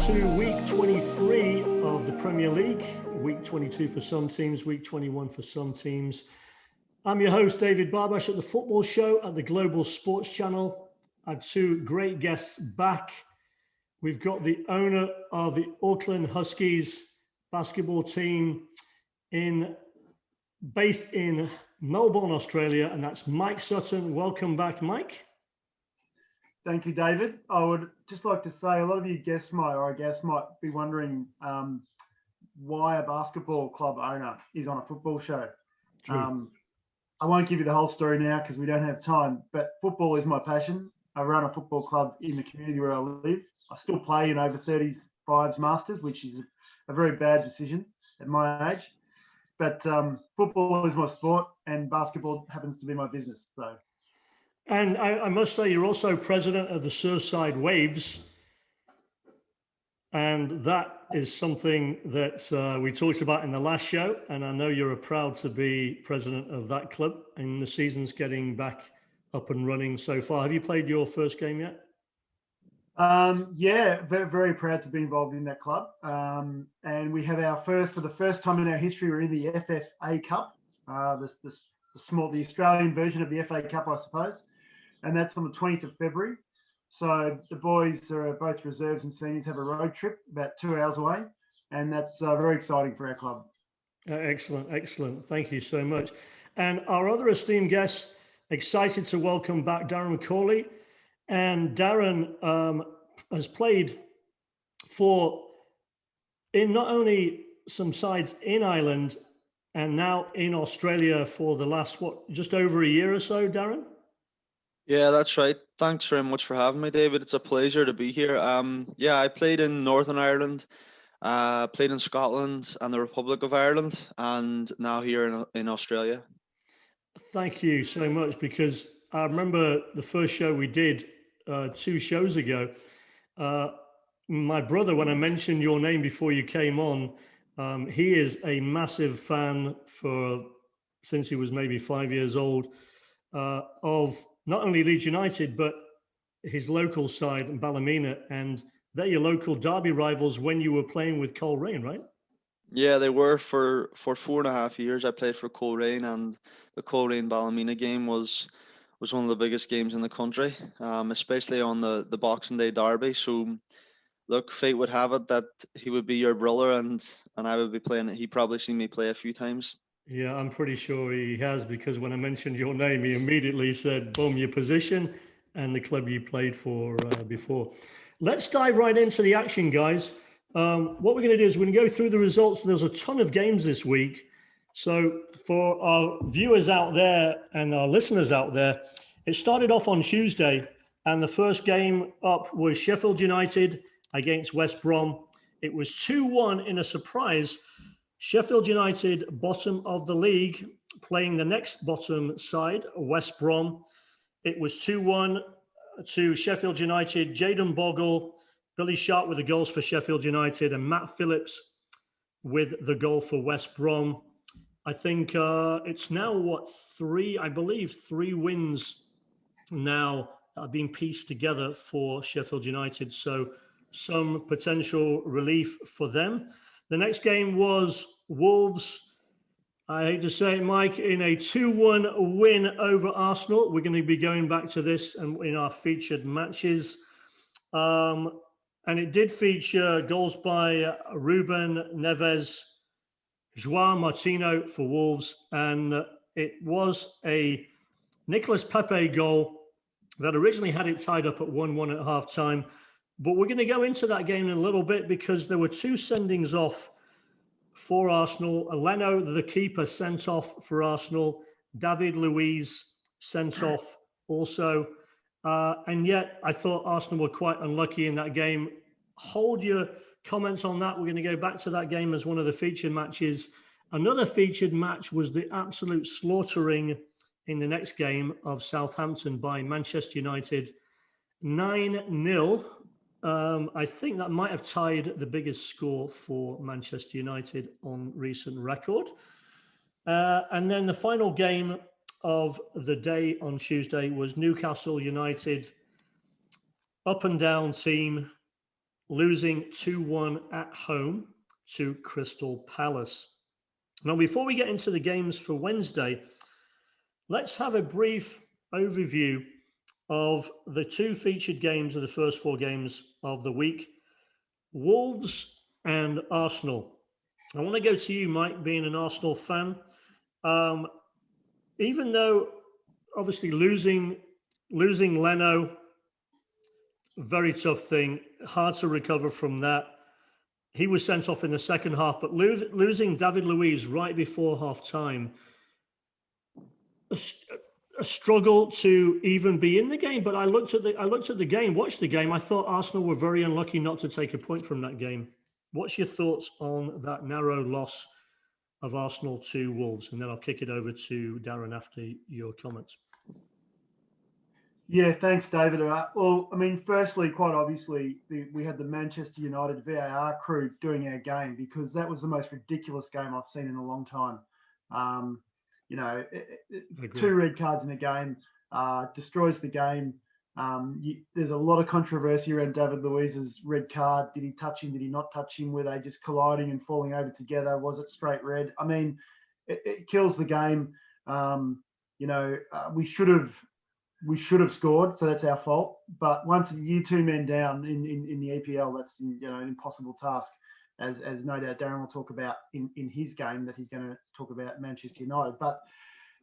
to week 23 of the Premier League. Week 22 for some teams, week 21 for some teams. I'm your host, David Barbash, at the Football Show at the Global Sports Channel. I have two great guests back. We've got the owner of the Auckland Huskies basketball team based in Melbourne, Australia, and that's Mike Sutton. Welcome back, Mike. Thank you, David. I would just like to say a lot of you guests might be wondering why a basketball club owner is on a football show. I won't give you the whole story now because we don't have time, but football is my passion. I run a football club in the community where I live. I still play in over 35s Masters, which is a very bad decision at my age. But football is my sport and basketball happens to be my business. So. And I must say, you're also president of the Surfside Waves. And that is something that we talked about in the last show. And I know you're proud to be president of that club. And the season's getting back up and running so far. Have you played your first game yet? Yeah, very, very proud to be involved in that club. And we have for the first time in our history, we're in the FFA Cup, the Australian version of the FA Cup, I suppose. And that's on the 20th of February. So the boys are both reserves and seniors have a road trip about 2 hours away. And that's very exciting for our club. Excellent. Thank you so much. And our other esteemed guests, excited to welcome back Darren McCauley. And Darren has played in not only some sides in Ireland and now in Australia for the last, just over a year or so, Darren? Yeah, that's right. Thanks very much for having me, David. It's a pleasure to be here. I played in Northern Ireland, played in Scotland and the Republic of Ireland, and now here in Australia. Thank you so much, because I remember the first show we did 2 shows ago. My brother, when I mentioned your name before you came on, he is a massive fan since he was maybe 5 years old of not only Leeds United, but his local side in Ballymena. And they're your local derby rivals when you were playing with Coleraine, right? Yeah, they were for 4.5 years. I played for Coleraine, and the Coleraine Ballymena game was one of the biggest games in the country, especially on the Boxing Day derby. So, look, fate would have it that he would be your brother, and I would be playing. He probably seen me play a few times. Yeah, I'm pretty sure he has, because when I mentioned your name, he immediately said, boom, your position and the club you played for before. Let's dive right into the action, guys. What we're going to do is we're going to go through the results. There's a ton of games this week. So for our viewers out there and our listeners out there, it started off on Tuesday, and the first game up was Sheffield United against West Brom. It was 2-1 in a surprise. Sheffield United, bottom of the league, playing the next bottom side, West Brom. It was 2-1 to Sheffield United. Jayden Bogle, Billy Sharp with the goals for Sheffield United, and Matt Phillips with the goal for West Brom. I think it's now, 3 wins now that are being pieced together for Sheffield United. So some potential relief for them. The next game was Wolves, I hate to say it, Mike, in a 2-1 win over Arsenal. We're going to be going back to this in our featured matches. And it did feature goals by Ruben Neves, João Martino for Wolves, and it was a Nicolas Pepe goal that originally had it tied up at 1-1 at half-time. But we're going to go into that game in a little bit, because there were 2 sendings off for Arsenal. Leno, the keeper, sent off for Arsenal. David Luiz sent off also. And yet I thought Arsenal were quite unlucky in that game. Hold your comments on that. We're going to go back to that game as one of the featured matches. Another featured match was the absolute slaughtering in the next game of Southampton by Manchester United. 9-0. I think that might have tied the biggest score for Manchester United on recent record. And then the final game of the day on Tuesday was Newcastle United. Up and down team. losing 2-1 at home to Crystal Palace. Now, before we get into the games for Wednesday, let's have a brief overview of the two featured games of the first four games of the week. Wolves and Arsenal. I want to go to you, Mike, being an Arsenal fan. Even though obviously losing Leno, very tough thing, hard to recover from that. He was sent off in the second half, but losing David Luiz right before half time, a struggle to even be in the game. But I looked at the game, watched the game. I thought Arsenal were very unlucky not to take a point from that game. What's your thoughts on that narrow loss of Arsenal to Wolves? And then I'll kick it over to Darren after your comments. Yeah, thanks, David. Well, I mean, firstly, quite obviously, we had the Manchester United VAR crew doing our game, because that was the most ridiculous game I've seen in a long time. You know, 2 red cards in a game destroys the game. There's a lot of controversy around David Luiz's red card. Did he touch him? Did he not touch him? Were they just colliding and falling over together? Was it straight red? I mean, it kills the game. You know, we should have scored, so that's our fault. But once you 2 men down in the EPL, that's an impossible task, as no doubt Darren will talk about in his game that he's going to talk about Manchester United. But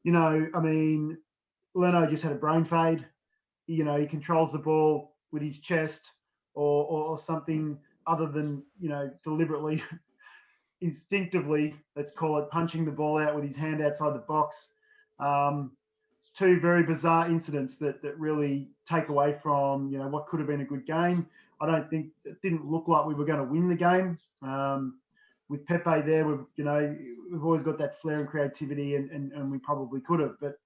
you know, I mean, Leno just had a brain fade. You know, he controls the ball with his chest or something other than, you know, deliberately, instinctively, let's call it, punching the ball out with his hand outside the box. 2 very bizarre incidents that really take away from, you know, what could have been a good game. I don't think it didn't look like we were going to win the game. With Pepe there, we've always got that flair and creativity, and we probably could have. But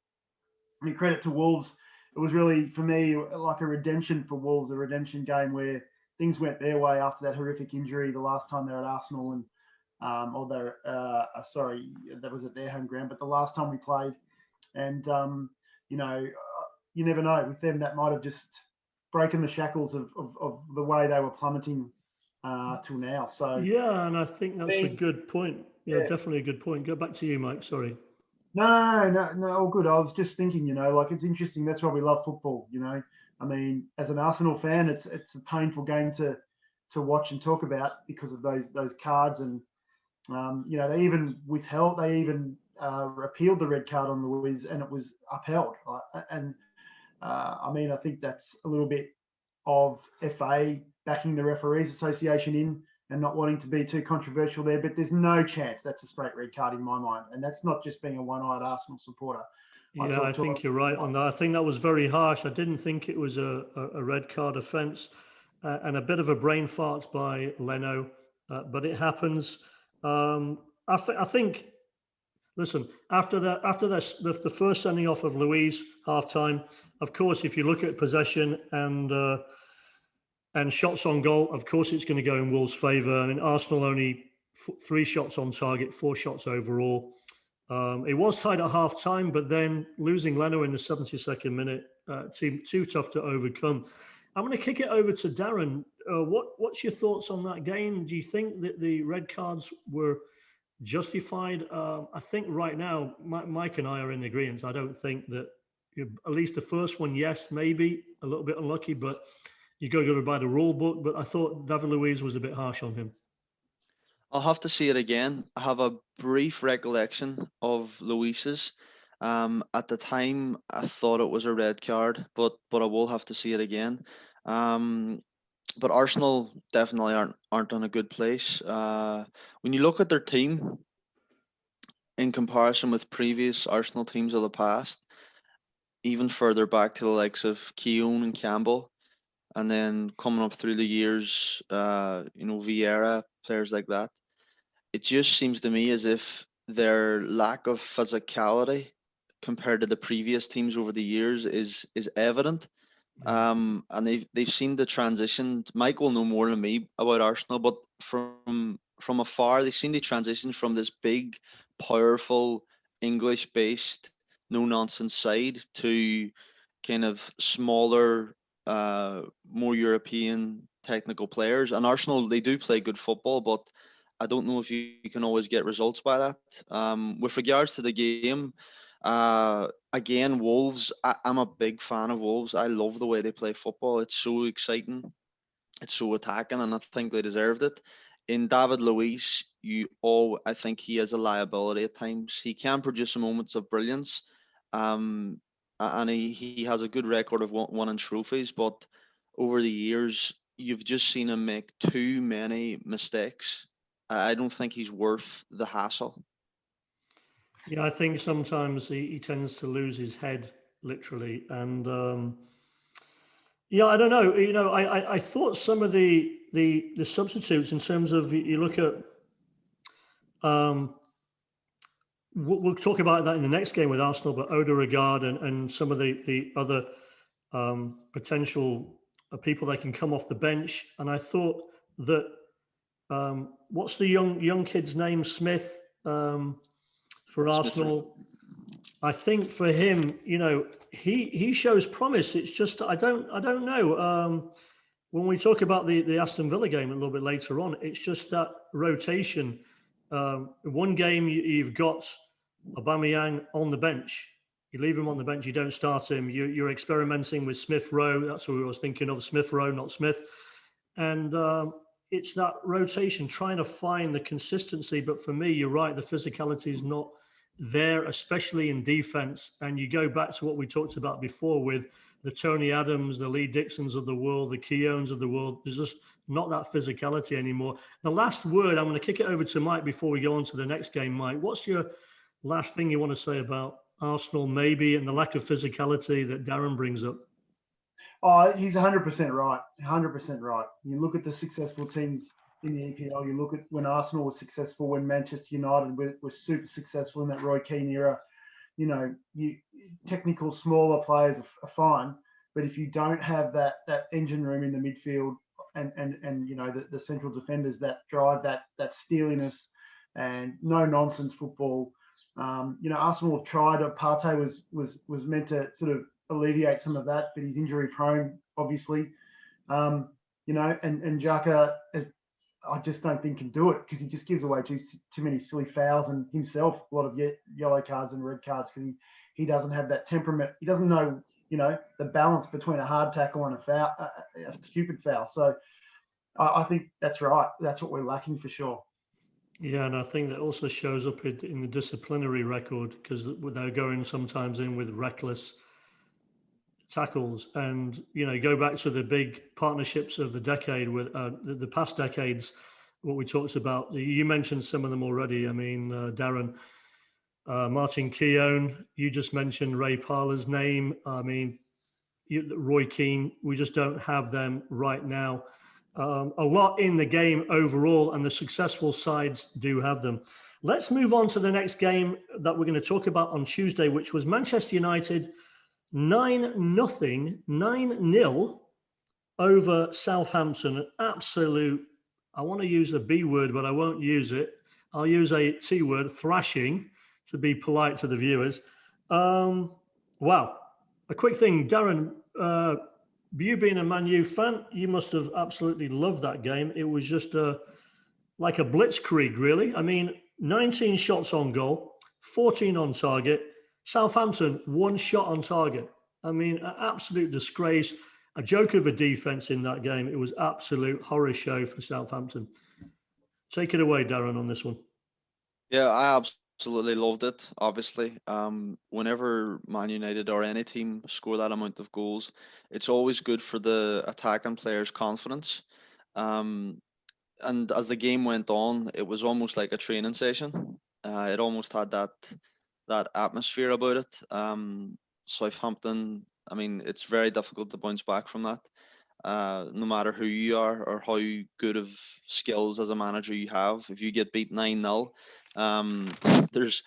I mean, credit to Wolves, it was really, for me, like a redemption for Wolves, a redemption game where things went their way after that horrific injury the last time they were at Arsenal, and that was at their home ground, but the last time we played. And you know, you never know with them, that might have just broken the shackles of the way they were plummeting till now. So yeah, and I think that's a good point. Yeah, definitely a good point. Go back to you, Mike. Sorry. No, all good. I was just thinking, you know, like, it's interesting. That's why we love football. You know, I mean, as an Arsenal fan, it's a painful game to watch and talk about because of those cards, and you know, they even appealed the red card on Luiz, and it was upheld. I mean, I think that's a little bit of FA backing the Referees Association in and not wanting to be too controversial there, but there's no chance that's a straight red card in my mind. And that's not just being a one-eyed Arsenal supporter. Yeah, I think you're right on that. I think that was very harsh. I didn't think it was a red card offence, and a bit of a brain fart by Leno, but it happens. I think. Listen, after the first sending off of Luiz half-time, of course, if you look at possession and shots on goal, of course, it's going to go in Wolves' favour. I mean, Arsenal only 3 shots on target, 4 shots overall. It was tied at half-time, but then losing Leno in the 72nd minute, too tough to overcome. I'm going to kick it over to Darren. What's your thoughts on that game? Do you think that the red cards were justified? I think right now, Mike and I are in agreement. I don't think that, at least the first one, yes, maybe a little bit unlucky, but you got to go by the rule book. But I thought David Luiz was a bit harsh on him. I'll have to see it again. I have a brief recollection of Luis's. At the time, I thought it was a red card, but I will have to see it again. But Arsenal definitely aren't in a good place. When you look at their team in comparison with previous Arsenal teams of the past, even further back to the likes of Keown and Campbell, and then coming up through the years, Vieira, players like that, it just seems to me as if their lack of physicality compared to the previous teams over the years is evident. And they've seen the transition. Mike will know more than me about Arsenal, but from afar, they've seen the transition from this big, powerful, English-based, no-nonsense side to kind of smaller, more European technical players. And Arsenal, they do play good football, but I don't know if you can always get results by that. With regards to the game, again, Wolves, I'm a big fan of Wolves. I love the way they play football. It's so exciting. It's so attacking, and I think they deserved it. In David Luiz, I think he has a liability at times. He can produce some moments of brilliance, um, and he has a good record of winning trophies. But over the years, you've just seen him make too many mistakes. I don't think he's worth the hassle. Yeah, I think sometimes he tends to lose his head, literally. And yeah, I don't know. You know, I thought some of the substitutes in terms of you look at we'll talk about that in the next game with Arsenal, but Odegaard and some of the other potential people that can come off the bench. And I thought that what's the young kid's name? Smith for Arsenal. I think for him, you know, he shows promise. It's just I don't know. When we talk about the Aston Villa game a little bit later on, it's just that rotation. One game you've got Aubameyang on the bench. You leave him on the bench. You don't start him. You're experimenting with Smith Rowe. That's what I was thinking of, Smith Rowe, not Smith. And it's that rotation, trying to find the consistency. But for me, you're right. The physicality is not there, especially in defense. And you go back to what we talked about before with the Tony Adams, the Lee Dixons of the world, the Keowns of the world. There's just not that physicality anymore. The last word, I'm going to kick it over to Mike before we go on to the next game. Mike, what's your last thing you want to say about Arsenal, maybe, and the lack of physicality that Darren brings up? Oh, he's 100% right. 100% right. You look at the successful teams in the EPL. You look at when Arsenal was successful, when Manchester United were super successful in that Roy Keane era. You know, technical smaller players are fine, but if you don't have that engine room in the midfield and you know the central defenders that drive that steeliness and no nonsense football, you know, Arsenal have tried. Partey was meant to sort of alleviate some of that, but he's injury prone, obviously. You know, and Xhaka, I just don't think can do it because he just gives away too many silly fouls and himself a lot of yellow cards and red cards because he doesn't have that temperament. He doesn't know, you know, the balance between a hard tackle and a foul, a stupid foul. So I think that's right. That's what we're lacking for sure. Yeah, and I think that also shows up in the disciplinary record because they're going sometimes in with reckless tackles. And, you know, go back to the big partnerships of the decade with the past decades, what we talked about. You mentioned some of them already. I mean, Darren, Martin Keown, you just mentioned Ray Parler's name. I mean, Roy Keane, we just don't have them right now. A lot in the game overall, and the successful sides do have them. Let's move on to the next game that we're going to talk about on Tuesday, which was Manchester United 9-0 over Southampton. An absolute, I want to use the B word, but I won't use it. I'll use a T word, thrashing, to be polite to the viewers. Wow. A quick thing, Darren, you being a Man U fan, you must have absolutely loved that game. It was just like a blitzkrieg, really. I mean, 19 shots on goal, 14 on target. Southampton, 1 shot on target. I mean, an absolute disgrace. A joke of a defense in that game. It was absolute horror show for Southampton. Take it away, Darren, on this one. Yeah, I absolutely loved it. Obviously, whenever Man United or any team score that amount of goals, it's always good for the attacking players' confidence. And as the game went on, it was almost like a training session. It almost had that atmosphere about it. Southampton, I mean, it's very difficult to bounce back from that. No matter who you are or how good of skills as a manager you have, if you get beat 9-0, there's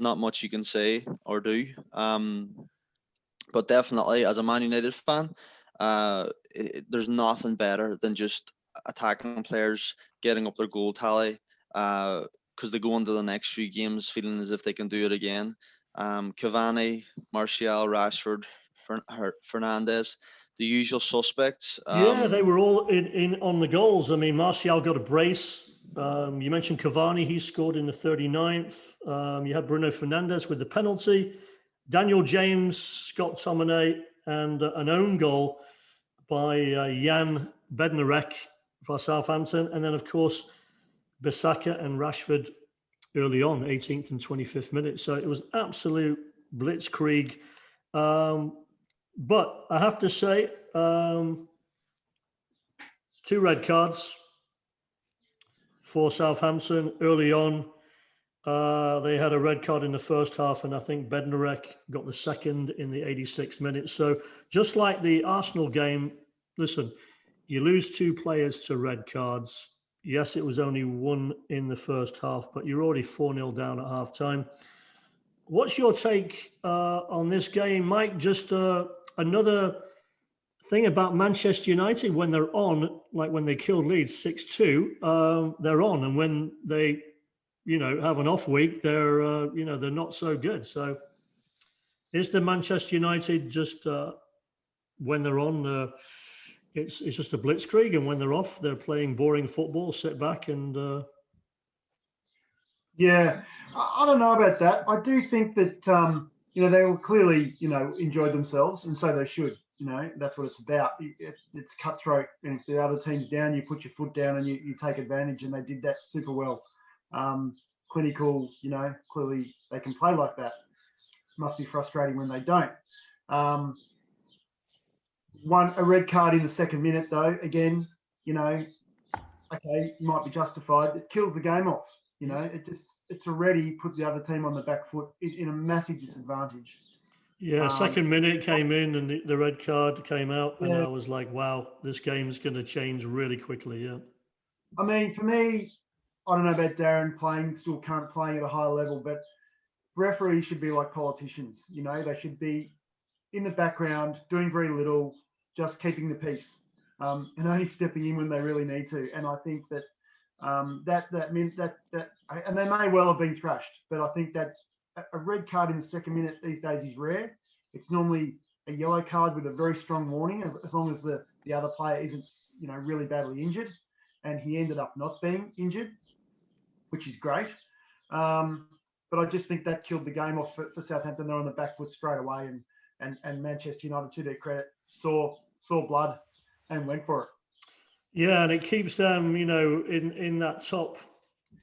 not much you can say or do. But definitely, as a Man United fan, there's nothing better than just attacking players, getting up their goal tally, because they go into the next few games feeling as if they can do it again. Cavani, Martial, Rashford, Fernandez, the usual suspects. Yeah, they were all in on the goals. I mean, Martial got a brace. You mentioned Cavani, he scored in the 39th. You had Bruno Fernandes with the penalty. Daniel James, Scott Tominay, and an own goal by Jan Bednarek for Southampton. And then, of course, Bissaka and Rashford early on, 18th and 25th minute. So it was absolute blitzkrieg. But I have to say, 2 red cards for Southampton early on. They had a red card in the first half, and I think Bednarek got the second in the 86th minute. So just like the Arsenal game, listen, you lose 2 players to red cards. Yes, it was only 1 in the first half, but you're already 4-0 down at half time. What's your take on this game, Mike? Just another thing about Manchester United, when they're on, like when they killed Leeds 6-2, they're on. And when they, have an off week, they're, they're not so good. So is the Manchester United just when they're on, it's just a blitzkrieg, and when they're off, they're playing boring football, sit back and... Yeah, I don't know about that. I do think that, they were clearly, enjoyed themselves, and so they should. That's what it's about. It's cutthroat, and if the other team's down, you put your foot down and you take advantage, and they did that super well. Clinical, clearly they can play like that. Must be frustrating when they don't. A red card in the second minute, though, again, okay, might be justified. It kills the game off. It's already put the other team on the back foot in a massive disadvantage. Yeah, second minute came in and the red card came out, and Yeah. I was like, wow, this game's going to change really quickly, yeah. I mean, for me, I don't know about Darren playing at a higher level, but referees should be like politicians. They should be in the background, doing very little, just keeping the peace, and only stepping in when they really need to. And I think that and they may well have been thrashed, but I think that a red card in the second minute these days is rare. It's normally a yellow card with a very strong warning, as long as the other player isn't, really badly injured, and he ended up not being injured, which is great. But I just think that killed the game off for Southampton. They're on the back foot straight away, and Manchester United, to their credit, saw blood and went for it. Yeah, and it keeps them, in that top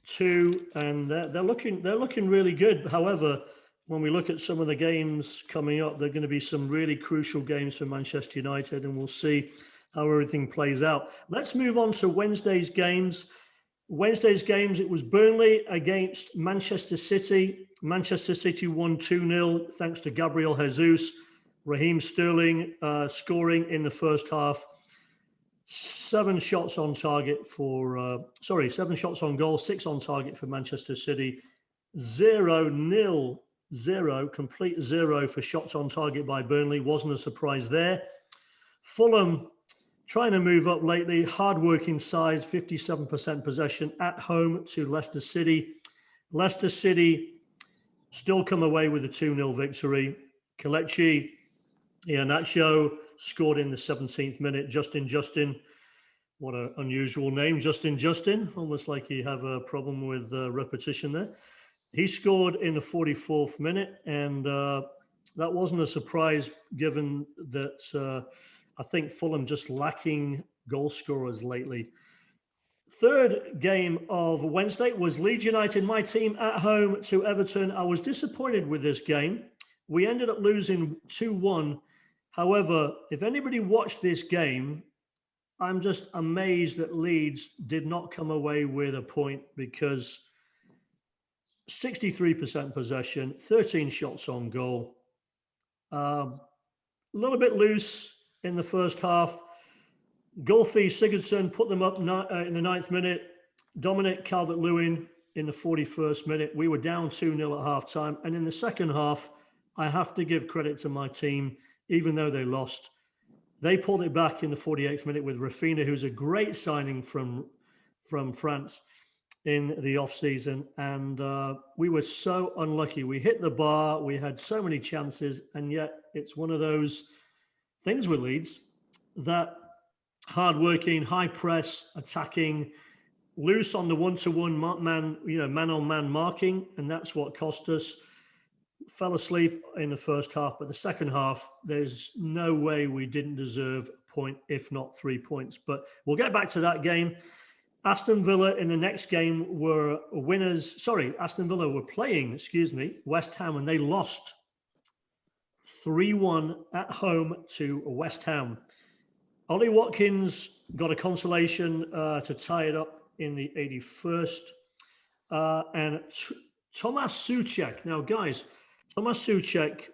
2, and they're looking really good. However, when we look at some of the games coming up, there are going to be some really crucial games for Manchester United, and we'll see how everything plays out. Let's move on to Wednesday's games. It was Burnley against Manchester City. Manchester City won 2-0 thanks to Gabriel Jesus. Raheem Sterling scoring in the first half. 7 shots on target for 7 shots on goal, 6 on target for Manchester City. 0-0, complete 0 for shots on target by Burnley. Wasn't a surprise there. Fulham trying to move up lately, hard-working side, 57% possession at home to Leicester City. Leicester City still come away with a 2-0 victory. Kelechi Iheanacho scored in the 17th minute. Justin, what an unusual name, Justin, almost like you have a problem with repetition there. He scored in the 44th minute, and that wasn't a surprise given that I think Fulham just lacking goal scorers lately. Third game of Wednesday was Leeds United, my team, at home to Everton. I was disappointed with this game. We ended up losing 2-1. However, if anybody watched this game, I'm just amazed that Leeds did not come away with a point, because 63% possession, 13 shots on goal. A little bit loose in the first half. Gylfi Sigurdsson put them up in the 9th minute. Dominic Calvert-Lewin in the 41st minute. We were down 2-0 at half-time. And in the second half, I have to give credit to my team, even though they lost. They pulled it back in the 48th minute with Rafinha, who's a great signing from France in the off-season. And we were so unlucky. We hit the bar. We had so many chances. And yet it's one of those things with Leeds. that hard-working, high press, attacking, loose on the one-to-one man, man-on-man marking, and that's what cost us. Fell asleep in the first half, but the second half, there's no way we didn't deserve a point, if not 3 points. But we'll get back to that game. Aston Villa in the next game were winners. Sorry, Aston Villa were playing, West Ham, and they lost 3-1 at home to West Ham. Ollie Watkins got a consolation to tie it up in the 81st. And Thomas Souček. Now, guys, Thomas Souček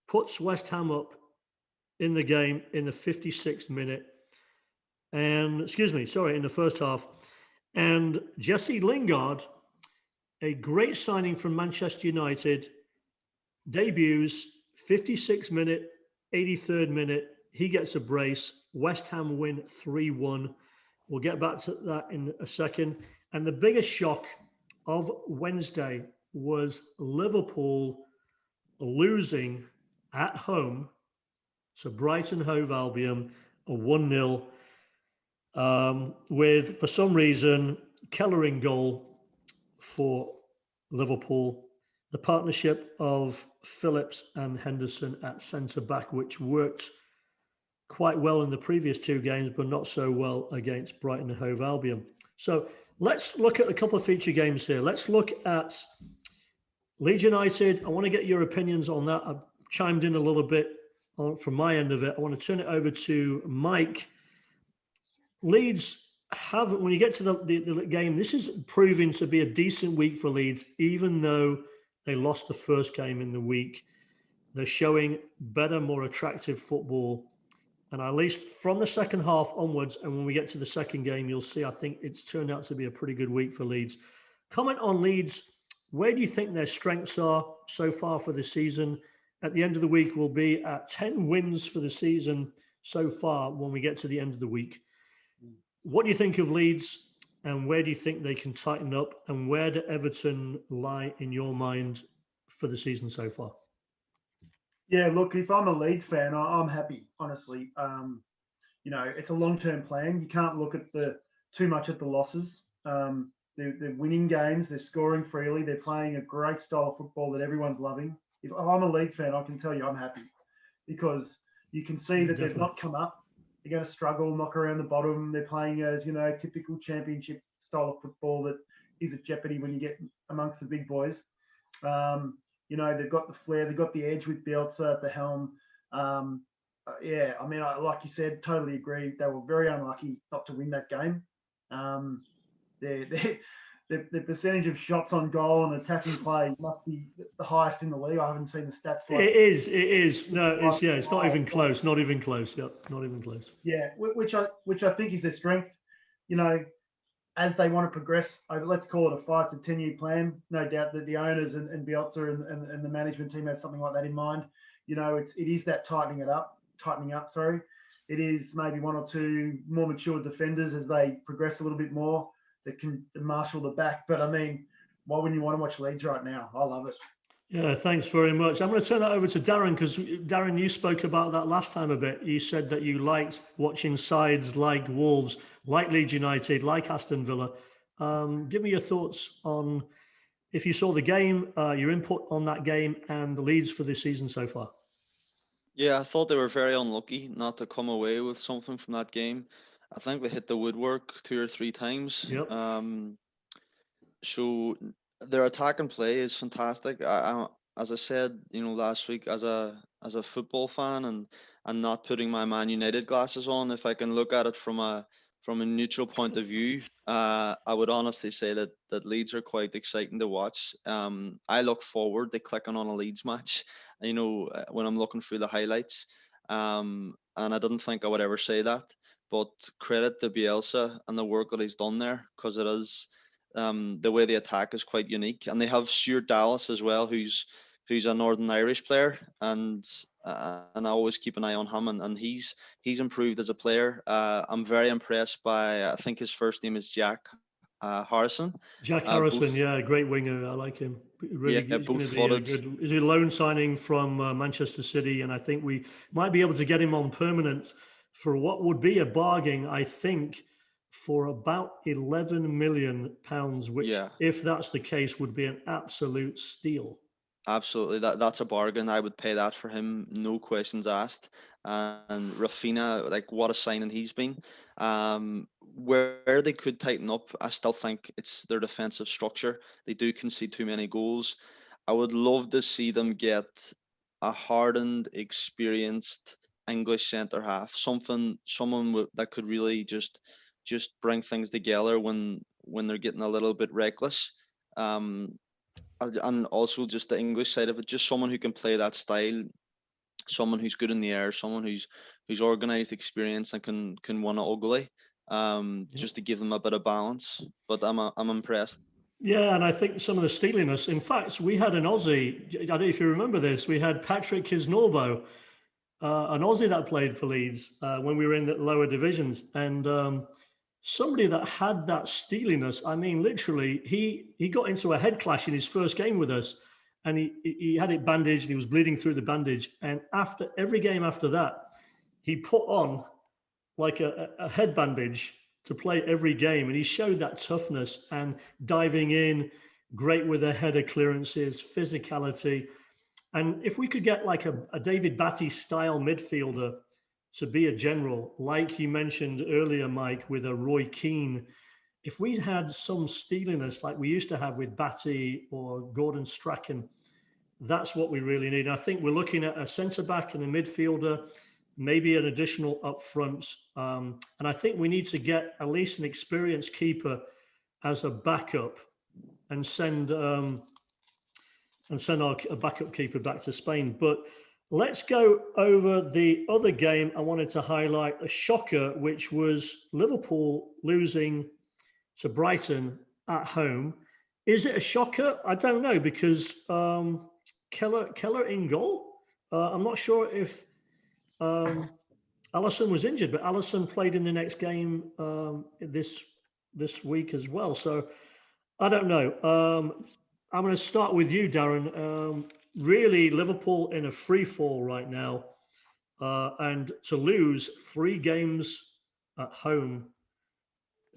puts West Ham up in the game in the 56th minute. And, in the first half. And Jesse Lingard, a great signing from Manchester United, debuts 56th minute, 83rd minute. He gets a brace. West Ham win 3-1. We'll get back to that in a second. And the biggest shock of Wednesday was Liverpool losing at home to Brighton Hove Albion, a 1-0. With, for some reason, Kellering goal for Liverpool. The partnership of Phillips and Henderson at centre-back, which worked quite well in the previous two games, but not so well against Brighton and Hove Albion. So let's look at a couple of feature games here. Let's look at Leeds United. I want to get your opinions on that. I've chimed in a little bit from my end of it. I want to turn it over to Mike. Leeds have, when you get to the game, this is proving to be a decent week for Leeds, even though they lost the first game in the week. They're showing better, more attractive football. And at least from the second half onwards, and when we get to the second game, you'll see, I think it's turned out to be a pretty good week for Leeds. Comment on Leeds. Where do you think their strengths are so far for the season? At the end of the week, we'll be at 10 wins for the season so far when we get to the end of the week. What do you think of Leeds, and where do you think they can tighten up, and where do Everton lie in your mind for the season so far? Yeah, look, if I'm a Leeds fan, I'm happy, honestly. It's a long-term plan. You can't look at too much at the losses. They're winning games. They're scoring freely. They're playing a great style of football that everyone's loving. If I'm a Leeds fan, I can tell you I'm happy because you can see that they've not come up. They're going to struggle, knock around the bottom. They're playing a typical championship style of football that is at jeopardy when you get amongst the big boys. They've got the flair, they've got the edge with Bielsa at the helm. Like you said, totally agree. They were very unlucky not to win that game. The percentage of shots on goal and attacking play must be the highest in the league. I haven't seen the stats. It is. No, it's not even close. Not even close. Yep, not even close. Yeah, which I think is their strength. As they want to progress over, let's call it a 5 to 10 year plan. No doubt that the owners and Bielsa and the management team have something like that in mind. It is that tightening up. It is maybe one or two more mature defenders as they progress a little bit more that can marshal the back. But I mean, why wouldn't you want to watch Leeds right now? I love it. Yeah, thanks very much. I'm going to turn that over to Darren because, Darren, you spoke about that last time a bit. You said that you liked watching sides like Wolves, like Leeds United, like Aston Villa. Give me your thoughts on, if you saw the game, your input on that game and the Leeds for this season so far. Yeah, I thought they were very unlucky not to come away with something from that game. I think they hit the woodwork 2 or 3 times. Yep. So their attack and play is fantastic. As I said, last week, as a football fan and not putting my Man United glasses on, if I can look at it from a neutral point of view, I would honestly say that Leeds are quite exciting to watch. I look forward to clicking on a Leeds match, when I'm looking through the highlights. And I didn't think I would ever say that, but credit to Bielsa and the work that he's done there, because it is. The way they attack is quite unique, and they have Stuart Dallas as well, who's a Northern Irish player, and I always keep an eye on him, and he's improved as a player. I'm very impressed by, I think his first name is Jack Harrison. Jack Harrison, great winger. I like him. Really, good. Is he a loan signing from Manchester City, and I think we might be able to get him on permanent for what would be a bargain, I think, for about £11 million, which, Yeah, if that's the case, would be an absolute steal. absolutely. That's a bargain. I would pay that for him, no questions asked. And Rafinha, like what a signing he's been. Where they could tighten up, I still think it's their defensive structure. They do concede too many goals. I would love to see them get a hardened, experienced English centre half, someone that could really just bring things together when they're getting a little bit reckless. Um, and also just the English side of it, just someone who can play that style, someone who's good in the air, someone who's organised, experienced, and can win it ugly. Yeah. Just to give them a bit of balance. But I'm impressed. Yeah, and I think some of the steeliness. In fact, we had an Aussie. I don't know if you remember this. We had Patrick Kisnorbo, an Aussie that played for Leeds when we were in the lower divisions, and somebody that had that steeliness. I mean, literally, he got into a head clash in his first game with us, and he had it bandaged, and he was bleeding through the bandage. And after every game after that, he put on like a head bandage to play every game, and he showed that toughness and diving in, great with the header clearances, physicality. And if we could get like a David Batty style midfielder to be a general, like you mentioned earlier, Mike, with a Roy Keane, if we had some steeliness like we used to have with Batty or Gordon Strachan, that's what we really need. I think we're looking at a centre back and a midfielder, maybe an additional up front. And I think we need to get at least an experienced keeper as a backup and send our backup keeper back to Spain. But let's go over the other game I wanted to highlight, a shocker, which was Liverpool losing to Brighton at home. Is it a shocker? I don't know, because Keller in goal. I'm not sure if Alisson was injured, but Alisson played in the next game this week as well. So I don't know. I'm going to start with you, Darren. Really, Liverpool in a free fall right now, and to lose 3 games at home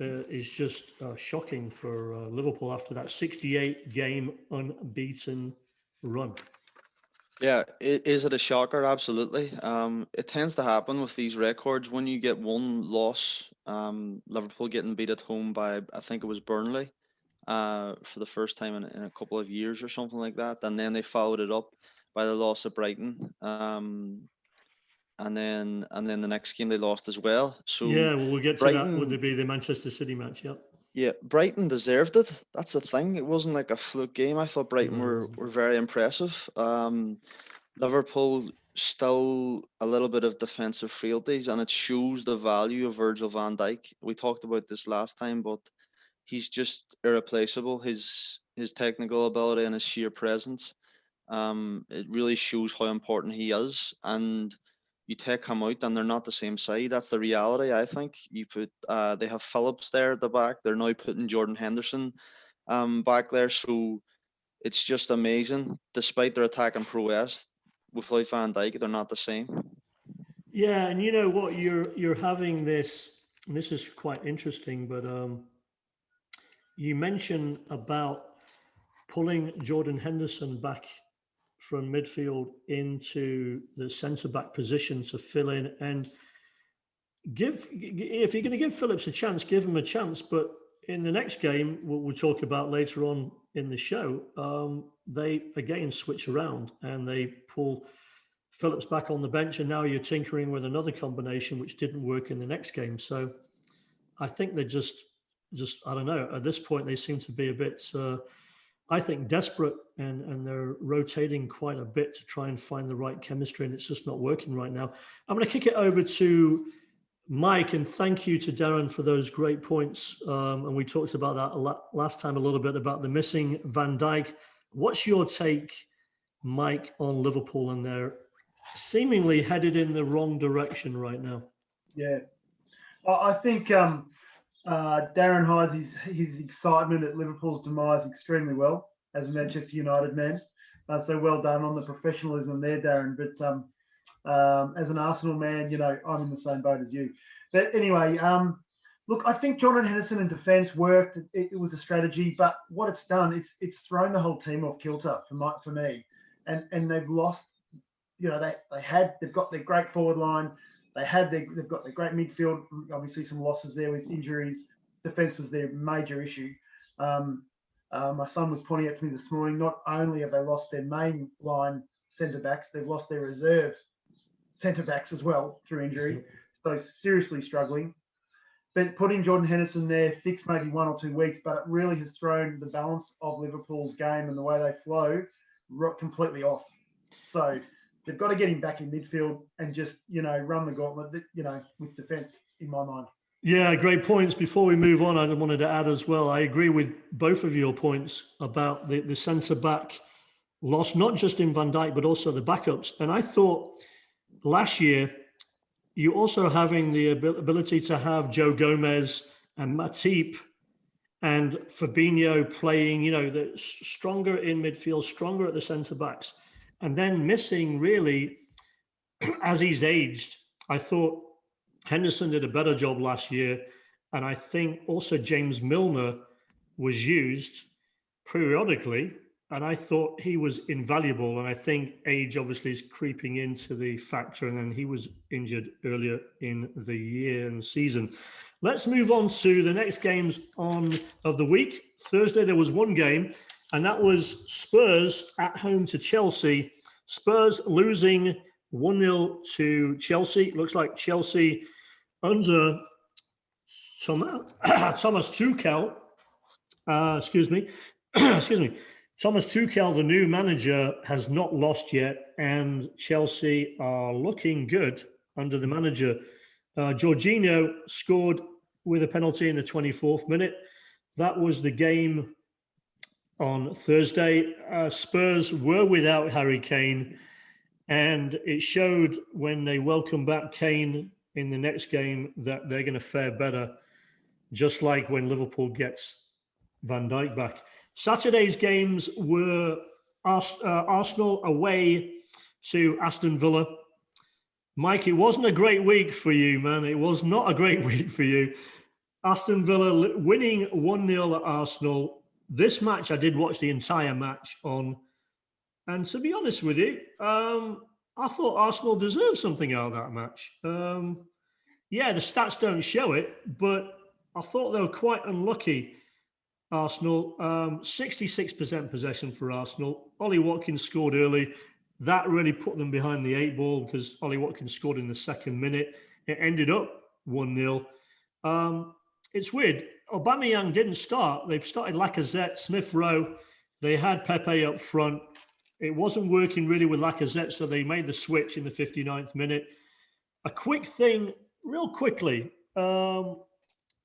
is just shocking for Liverpool after that 68 game unbeaten run. Yeah, is it a shocker? Absolutely. It tends to happen with these records when you get one loss. Liverpool getting beat at home by, I think it was Burnley, for the first time in a couple of years or something like that, and then they followed it up by the loss of Brighton. And then the next game they lost as well. So Yeah, well, we'll get to that. Would Brighton, it be the Manchester City match? Yep. yeah, Brighton deserved it. That's the thing. It wasn't like a fluke game. I thought Brighton No, it were wasn't. were very impressive. Liverpool still a little bit of defensive frailties, and it shows the value of Virgil van Dijk. We talked about this last time, but he's just irreplaceable. His technical ability and his sheer presence. It really shows how important he is. And you take him out, and they're not the same side. That's the reality. I think you put they have Phillips there at the back. They're now putting Jordan Henderson back there. So it's just amazing. Despite their attacking prowess, without Van Dijk, they're not the same. Yeah, and you know what? You're having this. And this is quite interesting, but you mentioned about pulling Jordan Henderson back from midfield into the centre back position to fill in and if you're going to give Phillips a chance, give him a chance. But in the next game, we'll talk about later on in the show, they again switch around and they pull Phillips back on the bench, and now you're tinkering with another combination which didn't work in the next game. So I think they're just I don't know. At this point, they seem to be a bit, I think, desperate, and they're rotating quite a bit to try and find the right chemistry, and it's just not working right now. I'm going to kick it over to Mike, and thank you to Darren for those great points. And we talked about that last time a little bit about the missing Van Dijk. What's your take, Mike, on Liverpool and their seemingly headed in the wrong direction right now? Yeah, I think Darren hides his excitement at Liverpool's demise extremely well as a Manchester United man. So well done on the professionalism there, Darren. But As an Arsenal man, I'm in the same boat as you. But anyway, look, I think Jordan Henderson in defence worked. It was a strategy, but what it's done, it's thrown the whole team off kilter for me, and they've lost. They've got their great forward line. They've got their great midfield. Obviously, some losses there with injuries. Defence was their major issue. My son was pointing out to me this morning. Not only have they lost their main line centre backs, they've lost their reserve centre backs as well through injury. So seriously struggling. But putting Jordan Henderson there fixed maybe 1 or 2 weeks, but it really has thrown the balance of Liverpool's game and the way they flow completely off. So they've got to get him back in midfield and just, run the gauntlet, with defence in my mind. Yeah, great points. Before we move on, I wanted to add as well, I agree with both of your points about the centre-back loss, not just in Van Dijk, but also the backups. And I thought last year, you also having the ability to have Joe Gomez and Matip and Fabinho playing, the stronger in midfield, stronger at the centre-backs, and then missing really, as he's aged, I thought Henderson did a better job last year. And I think also James Milner was used periodically. And I thought he was invaluable. And I think age obviously is creeping into the factor. And then he was injured earlier in the year and season. Let's move on to the next games of the week. Thursday, there was one game, and that was Spurs at home to Chelsea. Spurs losing 1-0 to Chelsea. Looks like Chelsea under Thomas Tuchel, Thomas Tuchel, the new manager, has not lost yet, and Chelsea are looking good under the manager. Jorginho scored with a penalty in the 24th minute. That was the game on Thursday. Spurs were without Harry Kane, and it showed when they welcomed back Kane in the next game that they're going to fare better, just like when Liverpool gets Van Dijk back. Saturday's games were Arsenal away to Aston Villa. Mike, it wasn't a great week for you, man. It was not a great week for you. Aston Villa winning 1-0 at Arsenal. This match, I did watch the entire match on. And to be honest with you, I thought Arsenal deserved something out of that match. Yeah, the stats don't show it, but I thought they were quite unlucky. Arsenal, 66% possession for Arsenal. Ollie Watkins scored early. That really put them behind the 8 ball because Ollie Watkins scored in the 2nd minute. It ended up 1-0. It's weird. Aubameyang didn't start. They started Lacazette, Smith Rowe. They had Pepe up front. It wasn't working really with Lacazette, so they made the switch in the 59th minute. A quick thing, real quickly.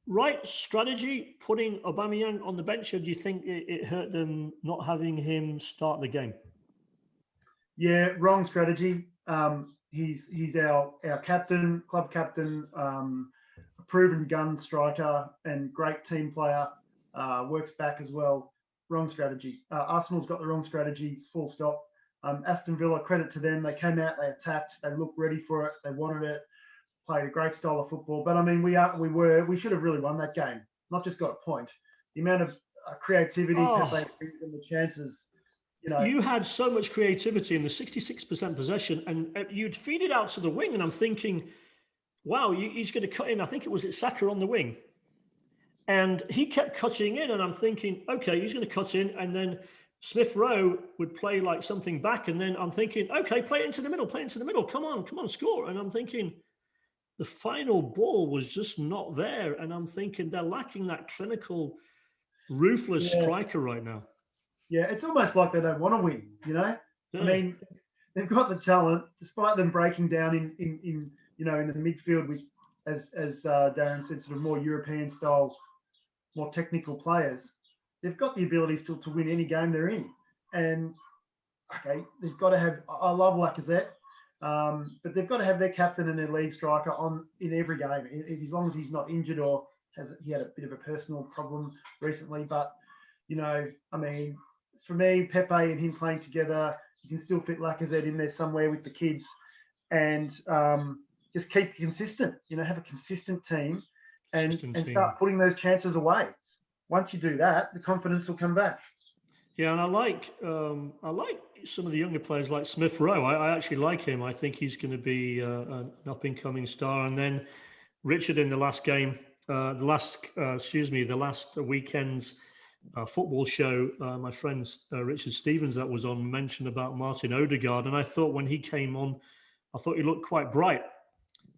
Right strategy, putting Aubameyang on the bench, or do you think it hurt them not having him start the game? Yeah, wrong strategy. He's our captain, club captain, a proven gun striker and great team player, works back as well. Wrong strategy. Arsenal's got the wrong strategy, full stop. Aston Villa, credit to them. They came out, they attacked, they looked ready for it, they wanted it. Played a great style of football, but I mean, we should have really won that game. Not just got a point. The amount of creativity, Pepe brings and the chances. You had so much creativity in the 66% possession, and you'd feed it out to the wing, and I'm thinking, wow, he's going to cut in. I think it was Saka on the wing, and he kept cutting in, and I'm thinking, okay, he's going to cut in, and then Smith Rowe would play like something back, and then I'm thinking, okay, play it into the middle, come on, score, and I'm thinking. The final ball was just not there. And I'm thinking they're lacking that clinical, ruthless striker right now. Yeah, it's almost like they don't want to win, Yeah. I mean, they've got the talent, despite them breaking down in the midfield with, as Darren said, sort of more European style, more technical players. They've got the ability still to win any game they're in. And, okay, they've got to have – I love Lacazette. But they've got to have their captain and their lead striker on in every game, as long as he's not injured or he had a bit of a personal problem recently. But, I mean, for me, Pepe and him playing together, you can still fit Lacazette in there somewhere with the kids. and just keep consistent. Have a consistent team, and start putting those chances away. Once you do that, the confidence will come back. Yeah, and I like some of the younger players like Smith Rowe. I actually like him. I think he's going to be an up and coming star. And then Richard in the last game, the last weekend's football show, my friend Richard Stevens that was on mentioned about Martin Odegaard, and I thought when he came on, I thought he looked quite bright.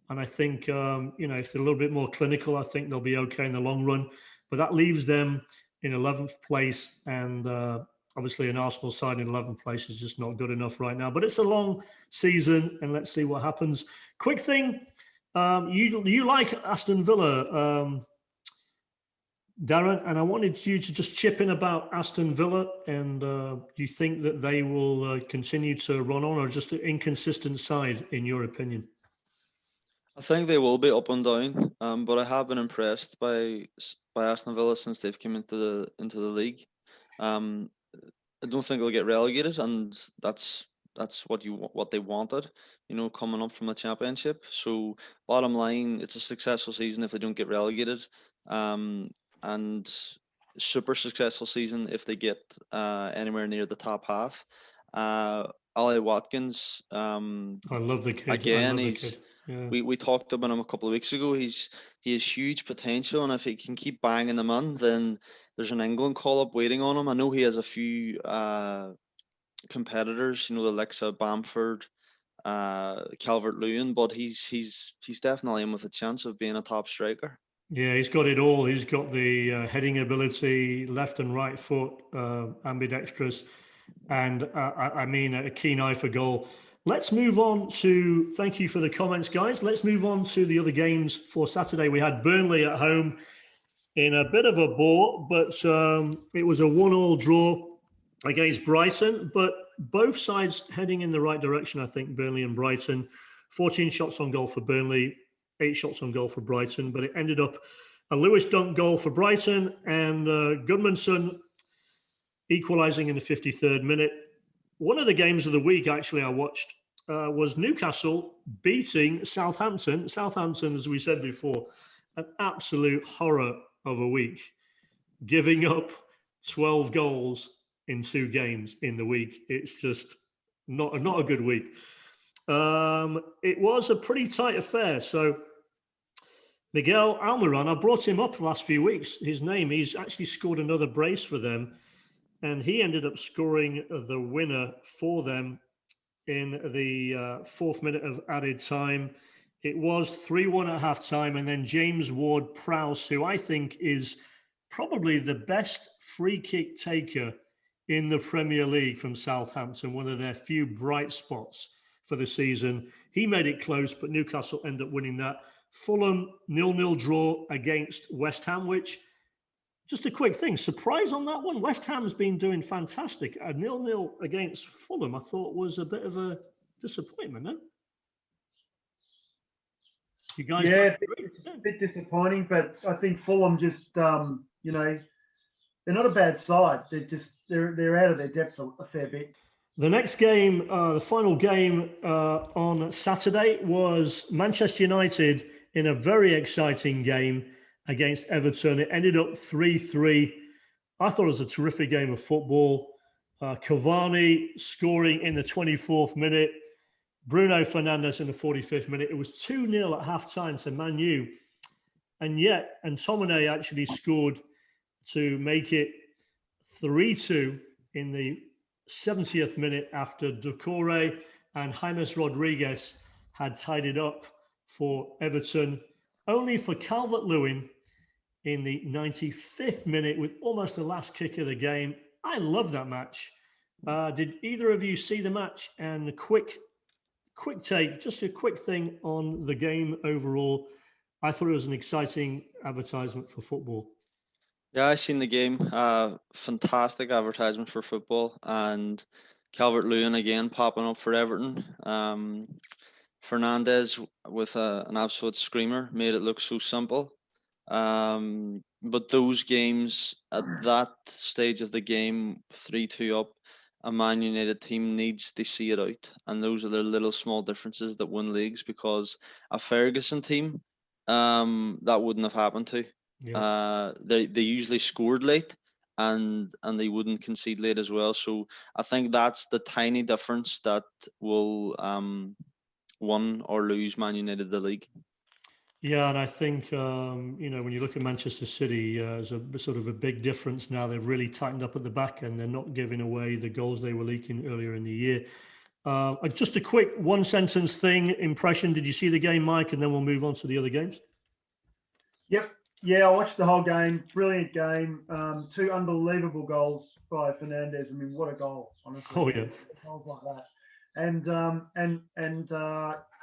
And I think if they're a little bit more clinical, I think they'll be okay in the long run. But that leaves them in 11th place, and obviously an Arsenal side in 11th place is just not good enough right now. But it's a long season, and let's see what happens. Quick thing, you like Aston Villa, Darren, and I wanted you to just chip in about Aston Villa, and do you think that they will continue to run on, or just an inconsistent side, in your opinion? I think they will be up and down, but I have been impressed by Aston Villa since they've come into the league. I don't think they'll get relegated, and that's what they wanted, coming up from the Championship. So bottom line, it's a successful season if they don't get relegated, and super successful season if they get anywhere near the top half. Ollie Watkins, I love the kid. Again, Yeah. We talked about him a couple of weeks ago. He has huge potential, and if he can keep banging them in, then there's an England call up waiting on him. I know he has a few competitors, the likes of Bamford, Calvert-Lewin, but he's definitely in with a chance of being a top striker. Yeah, he's got it all. He's got the heading ability, left and right foot, ambidextrous, and a keen eye for goal. Let's move on to, thank you for the comments, guys. Let's move on to the other games for Saturday. We had Burnley at home in a bit of a bore, but it was a 1-1 draw against Brighton, but both sides heading in the right direction, I think, Burnley and Brighton. 14 shots on goal for Burnley, 8 shots on goal for Brighton, but it ended up a Lewis Dunk goal for Brighton and Gudmundsson equalising in the 53rd minute. One of the games of the week, actually, I watched was Newcastle beating Southampton. Southampton, as we said before, an absolute horror of a week, giving up 12 goals in 2 games in the week. It's just not a good week. It was a pretty tight affair. So Miguel Almiron, I brought him up the last few weeks. He's actually scored another brace for them, and he ended up scoring the winner for them in the 4th minute of added time. It was 3-1 at half-time, and then James Ward-Prowse, who I think is probably the best free kick taker in the Premier League from Southampton, one of their few bright spots for the season. He made it close, but Newcastle ended up winning that. Fulham 0-0 draw against West Ham, which, just a quick thing, surprise on that one. West Ham's been doing fantastic. A 0-0 against Fulham, I thought, was a bit of a disappointment, no? You guys, yeah, it's a bit disappointing, but I think Fulham just, they're not a bad side. They're out of their depth a fair bit. The next game, the final game on Saturday was Manchester United in a very exciting game against Everton. It ended up 3-3. I thought it was a terrific game of football. Cavani scoring in the 24th minute. Bruno Fernandes in the 45th minute. It was 2-0 at half-time to Man U. And Tomine actually scored to make it 3-2 in the 70th minute after Doucouré and James Rodriguez had tied it up for Everton, only for Calvert-Lewin in the 95th minute with almost the last kick of the game. I love that match. Did either of you see the match? And a quick take, just a quick thing on the game overall. I thought it was an exciting advertisement for football. Yeah, I seen the game. Fantastic advertisement for football, and Calvert-Lewin again popping up for Everton. Fernandes with an absolute screamer made it look so simple. But those games at that stage of the game, 3-2 up, a Man United team needs to see it out, and those are the little small differences that win leagues. Because a Ferguson team, that wouldn't have happened to. Yeah. They usually scored late, and they wouldn't concede late as well. So I think that's the tiny difference that will win or lose Man United the league. Yeah, and I think when you look at Manchester City, there's a sort of a big difference now. They've really tightened up at the back, and they're not giving away the goals they were leaking earlier in the year. Just a quick one-sentence impression. Did you see the game, Mike? And then we'll move on to the other games. Yep. Yeah, I watched the whole game. Brilliant game. 2 unbelievable goals by Fernandes. I mean, what a goal, honestly. Oh yeah. Goals like that. And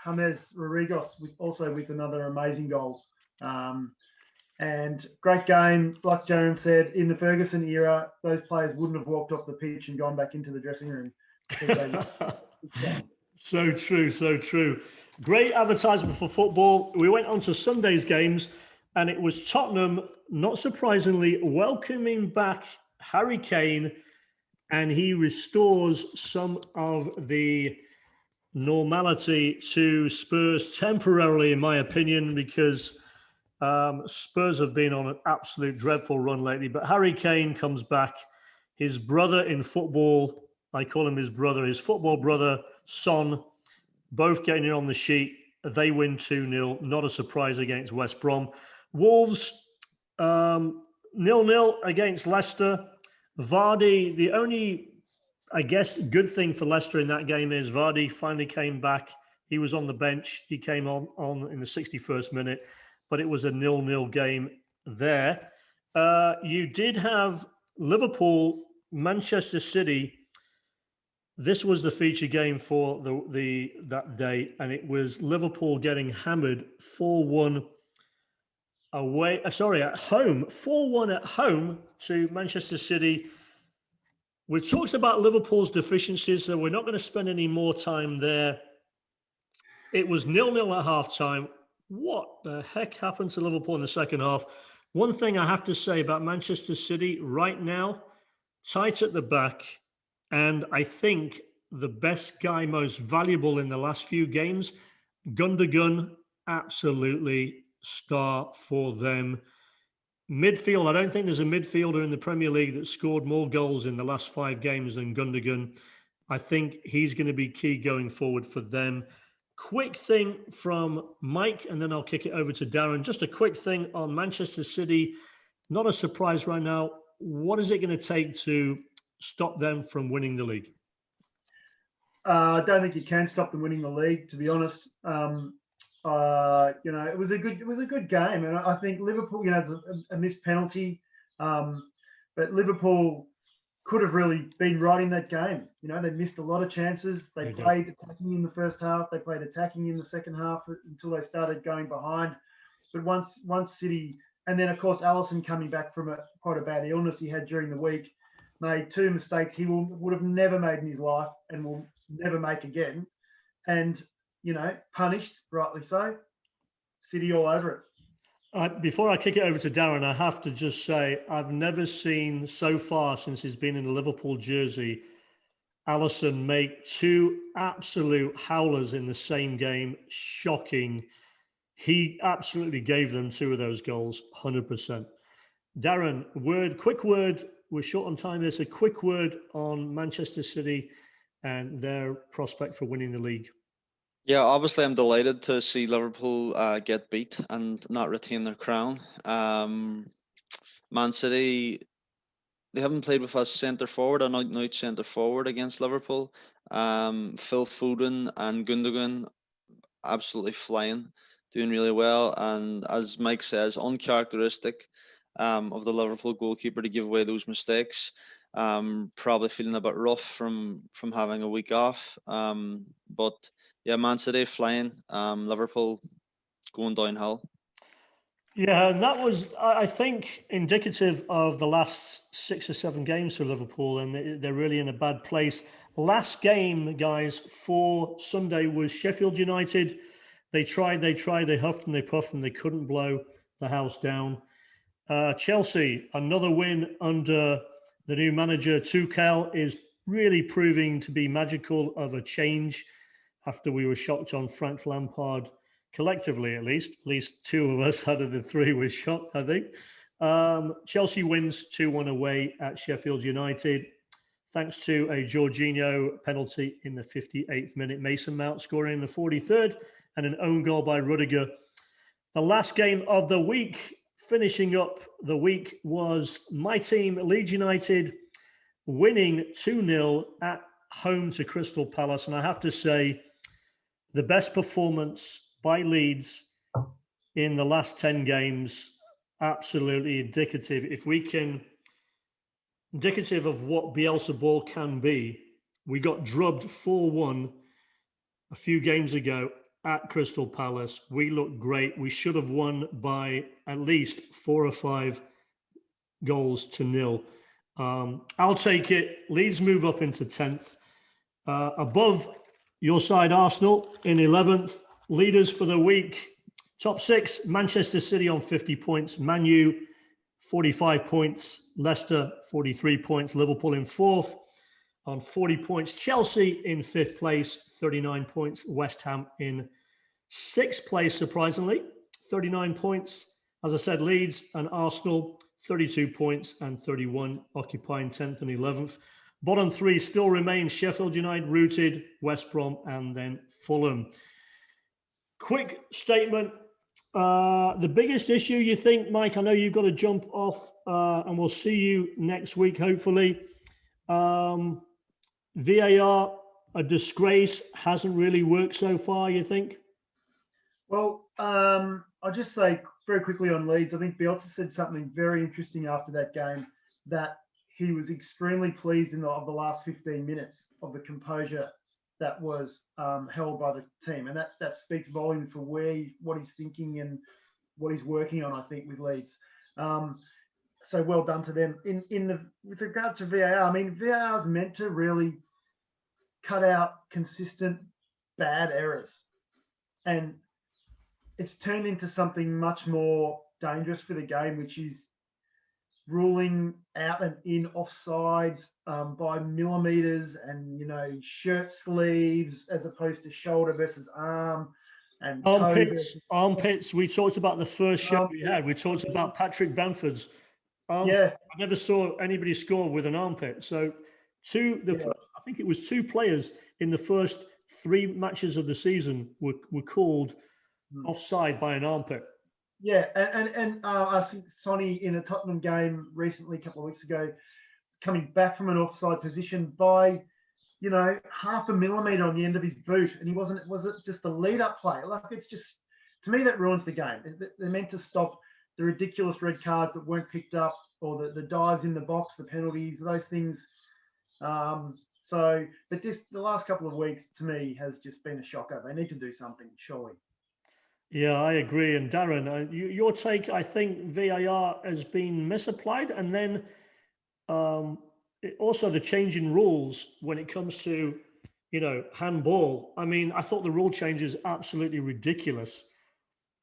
James Rodriguez also with another amazing goal. And great game. Like Jaron said, in the Ferguson era, those players wouldn't have walked off the pitch and gone back into the dressing room. So true, so true. Great advertisement for football. We went on to Sunday's games, and it was Tottenham, not surprisingly, welcoming back Harry Kane, and he restores some of the normality to Spurs temporarily, in my opinion, because Spurs have been on an absolute dreadful run lately. But Harry Kane comes back. His brother in football, I call him his brother, his football brother, Son, both getting it on the sheet. They win 2-0. Not a surprise against West Brom. Wolves, 0-0 against Leicester. Vardy, the only, I guess, good thing for Leicester in that game is Vardy finally came back. He was on the bench. He came on in the 61st minute, but it was a 0-0 game there. You did have Liverpool, Manchester City. This was the feature game for that day, and it was Liverpool getting hammered 4-1 away. At home, 4-1 at home to Manchester City. We've talked about Liverpool's deficiencies, so we're not going to spend any more time there. It was 0-0 at half-time. What the heck happened to Liverpool in the second half? One thing I have to say about Manchester City right now, tight at the back, and I think the best guy, most valuable in the last few games, Gundogan, absolutely star for them. Midfield, I don't think there's a midfielder in the Premier League that scored more goals in the last 5 games than Gundogan. I think he's going to be key going forward for them. Quick thing from Mike, and then I'll kick it over to Darren. Just a quick thing on Manchester City. Not a surprise right now. What is it going to take to stop them from winning the league? I don't think you can stop them winning the league, to be honest. It was a good game, and I think Liverpool, it's a missed penalty, but Liverpool could have really been right in that game. They missed a lot of chances. They played attacking in the first half. They played attacking in the second half until they started going behind. But once City, and then of course Alisson coming back from quite a bad illness he had during the week, made 2 mistakes he would have never made in his life and will never make again. And punished, rightly so. City all over it. Before I kick it over to Darren, I have to just say I've never seen so far since he's been in a Liverpool jersey, Alisson make 2 absolute howlers in the same game. Shocking. He absolutely gave them 2 of those goals, 100%. Darren, quick word. We're short on time here, so quick word on Manchester City and their prospect for winning the league. Yeah, obviously I'm delighted to see Liverpool get beat and not retain their crown. Man City, they haven't played with a centre forward, an out-and-out centre forward against Liverpool. Phil Foden and Gundogan absolutely flying, doing really well. And as Mike says, uncharacteristic of the Liverpool goalkeeper to give away those mistakes. Probably feeling a bit rough from having a week off. But yeah, Man City flying, Liverpool going downhill. Yeah, and that was, I think, indicative of the last 6 or 7 games for Liverpool, and they're really in a bad place. Last game, guys, for Sunday was Sheffield United. They tried, they huffed and they puffed, and they couldn't blow the house down. Chelsea, another win under the new manager, Tuchel, is really proving to be magical of a change after we were shocked on Frank Lampard, collectively at least. At least two of us out of the three were shocked, I think. Chelsea wins 2-1 away at Sheffield United, thanks to a Jorginho penalty in the 58th minute. Mason Mount scoring in the 43rd, and an own goal by Rudiger. The last game of the week, finishing up the week, was my team, Leeds United, winning 2-0 at home to Crystal Palace. And I have to say, the best performance by Leeds in the last 10 games, absolutely indicative. Indicative of what Bielsa ball can be. We got drubbed 4-1 a few games ago at Crystal Palace. We looked great. We should have won by at least 4 or 5 goals to nil. I'll take it. Leeds move up into 10th. Above your side, Arsenal in 11th. Leaders for the week. Top 6, Manchester City on 50 points. Man U, 45 points. Leicester, 43 points. Liverpool in 4th on 40 points. Chelsea in 5th place, 39 points. West Ham in 6th place, surprisingly, 39 points. As I said, Leeds and Arsenal, 32 points and 31, occupying 10th and 11th. Bottom 3 still remain Sheffield United, rooted, West Brom, and then Fulham. Quick statement. The biggest issue you think, Mike, I know you've got to jump off and we'll see you next week, hopefully. VAR, a disgrace, hasn't really worked so far, you think? Well, I'll just say very quickly on Leeds, I think Bielsa said something very interesting after that game, that he was extremely pleased in the last 15 minutes of the composure that was held by the team. And that speaks volume for what he's thinking and what he's working on, I think, with Leeds. So well done to them. With regard to VAR, I mean, VAR is meant to really cut out consistent bad errors. And it's turned into something much more dangerous for the game, which is ruling out and in offsides by millimeters and, shirt sleeves as opposed to shoulder versus arm and armpits. We talked about the first show we had. We talked about Patrick Bamford's armpit. I never saw anybody score with an armpit. So I think it was 2 players in the first 3 matches of the season were called offside by an armpit. Yeah, and I think Sonny in a Tottenham game recently, a couple of weeks ago, coming back from an offside position by, half a millimeter on the end of his boot, and was it just a lead-up play? Like, it's just, to me, that ruins the game. They're meant to stop the ridiculous red cards that weren't picked up, or the dives in the box, the penalties, those things. But the last couple of weeks, to me, has just been a shocker. They need to do something, surely. Yeah, I agree. And Darren, your take, I think VAR has been misapplied. And then also the change in rules when it comes to, handball. I mean, I thought the rule change is absolutely ridiculous.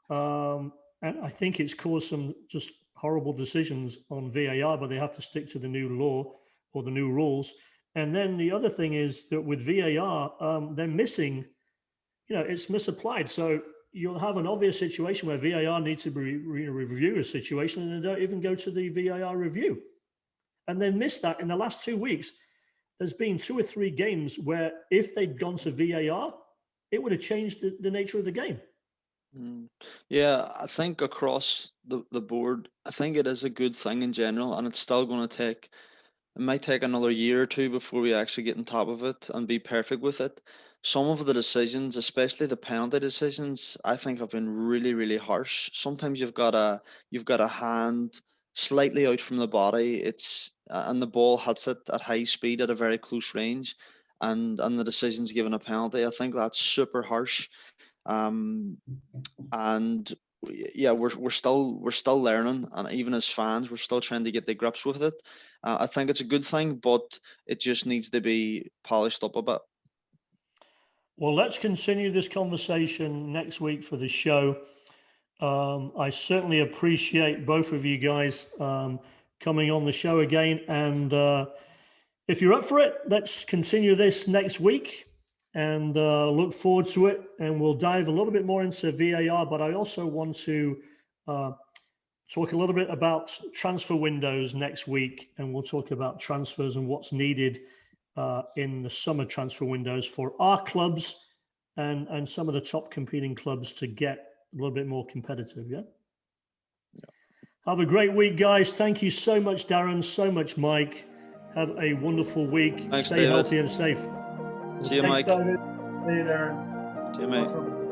And I think it's caused some just horrible decisions on VAR, but they have to stick to the new law or the new rules. And then the other thing is that with VAR, they're missing, it's misapplied. So you'll have an obvious situation where VAR needs to review a situation and they don't even go to the VAR review. And they missed that in the last 2 weeks. There's been 2 or 3 games where if they'd gone to VAR, it would have changed the nature of the game. Yeah, I think across the board, I think it is a good thing in general, and it's still going to it might take another year or 2 before we actually get on top of it and be perfect with it. Some of the decisions, especially the penalty decisions, I think have been really, really harsh. Sometimes you've got a hand slightly out from the body, and the ball hits it at high speed at a very close range, and the decision's given a penalty. I think that's super harsh. And yeah, we're still learning, and even as fans, we're still trying to get the grips with it. I think it's a good thing, but it just needs to be polished up a bit. Well, let's continue this conversation next week for the show. I certainly appreciate both of you guys coming on the show again, and if you're up for it, let's continue this next week and look forward to it. And we'll dive a little bit more into VAR, but I also want to talk a little bit about transfer windows next week, and we'll talk about transfers and what's needed in the summer transfer windows for our clubs and some of the top competing clubs to get a little bit more competitive. Yeah. Have a great week, guys. Thank you so much, Darren, so much, Mike. Have a wonderful week. Thanks, Stay David. healthy and safe. See you, Thanks, Mike. David. See you, Darren. See you, mate. Awesome.